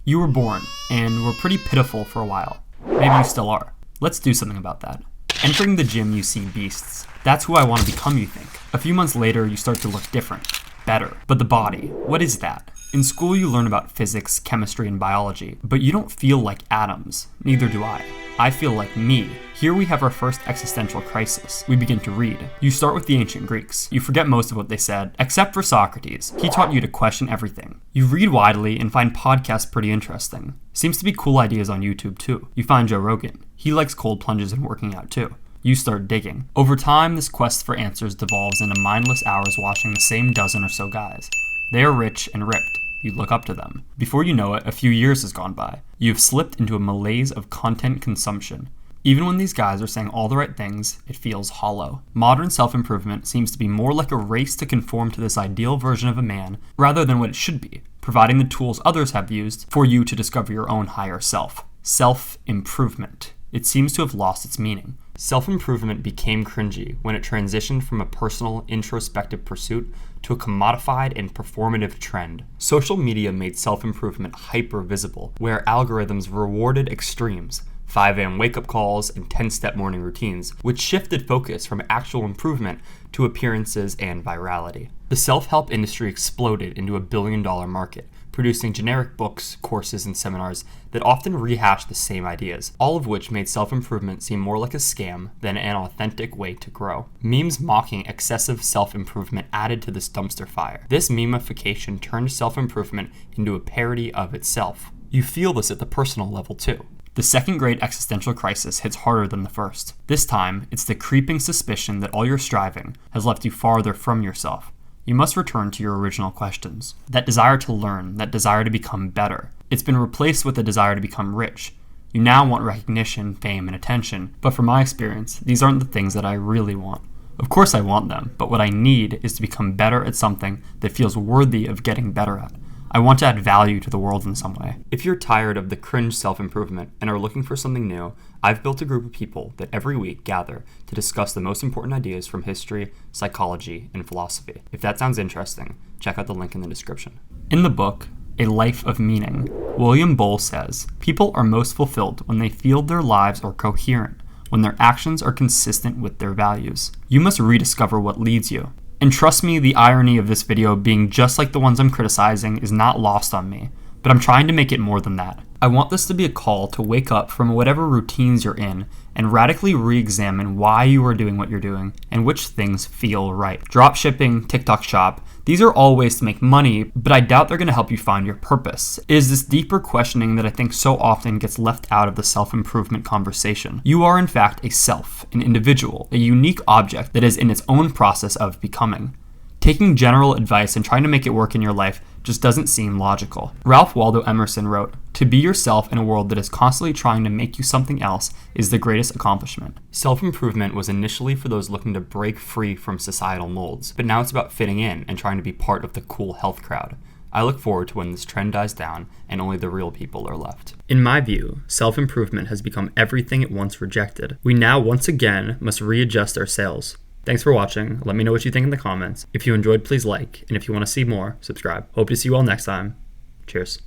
You were born, and were pretty pitiful for a while. Maybe you still are. Let's do something about that. Entering the gym, you see beasts. That's who I want to become, you think. A few months later, you start to look different. Better. But the body, what is that? In school, you learn about physics, chemistry, and biology, but you don't feel like atoms. Neither do I. I feel like me. Here we have our first existential crisis. We begin to read. You start with the ancient Greeks. You forget most of what they said, except for Socrates. He taught you to question everything. You read widely and find podcasts pretty interesting. Seems to be cool ideas on YouTube too. You find Joe Rogan. He likes cold plunges and working out too. You start digging. Over time, this quest for answers devolves into mindless hours watching the same dozen or so guys. They are rich and ripped. You look up to them. Before you know it, a few years has gone by. You've slipped into a malaise of content consumption. Even when these guys are saying all the right things, it feels hollow. Modern self-improvement seems to be more like a race to conform to this ideal version of a man, rather than what it should be, providing the tools others have used for you to discover your own higher self. Self-improvement. It seems to have lost its meaning. Self-improvement became cringy when it transitioned from a personal, introspective pursuit to a commodified and performative trend. Social media made self-improvement hyper-visible, where algorithms rewarded extremes, 5 a.m. wake-up calls and 10-step morning routines, which shifted focus from actual improvement to appearances and virality. The self-help industry exploded into a billion-dollar market, producing generic books, courses, and seminars that often rehash the same ideas, all of which made self-improvement seem more like a scam than an authentic way to grow. Memes mocking excessive self-improvement added to this dumpster fire. This memification turned self-improvement into a parody of itself. You feel this at the personal level too. The second great existential crisis hits harder than the first. This time, it's the creeping suspicion that all your striving has left you farther from yourself. You must return to your original questions. That desire to learn, that desire to become better. It's been replaced with the desire to become rich. You now want recognition, fame, and attention, but from my experience, these aren't the things that I really want. Of course I want them, but what I need is to become better at something that feels worthy of getting better at. I want to add value to the world in some way. If you're tired of the cringe self-improvement and are looking for something new, I've built a group of people that every week gather to discuss the most important ideas from history, psychology, and philosophy. If that sounds interesting, check out the link in the description. In the book, A Life of Meaning, William Bowles says, people are most fulfilled when they feel their lives are coherent, when their actions are consistent with their values. You must rediscover what leads you. And trust me, the irony of this video being just like the ones I'm criticizing is not lost on me, but I'm trying to make it more than that. I want this to be a call to wake up from whatever routines you're in and radically re-examine why you are doing what you're doing and which things feel right. Dropshipping, TikTok shop, these are all ways to make money, but I doubt they're going to help you find your purpose. It is this deeper questioning that I think so often gets left out of the self-improvement conversation. You are in fact a self, an individual, a unique object that is in its own process of becoming. Taking general advice and trying to make it work in your life just doesn't seem logical. Ralph Waldo Emerson wrote, "To be yourself in a world that is constantly trying to make you something else is the greatest accomplishment." Self-improvement was initially for those looking to break free from societal molds, but now it's about fitting in and trying to be part of the cool health crowd. I look forward to when this trend dies down and only the real people are left. In my view, self-improvement has become everything it once rejected. We now once again must readjust our sails. Thanks for watching. Let me know what you think in the comments. If you enjoyed, please like, and if you want to see more, subscribe. Hope to see you all next time. Cheers.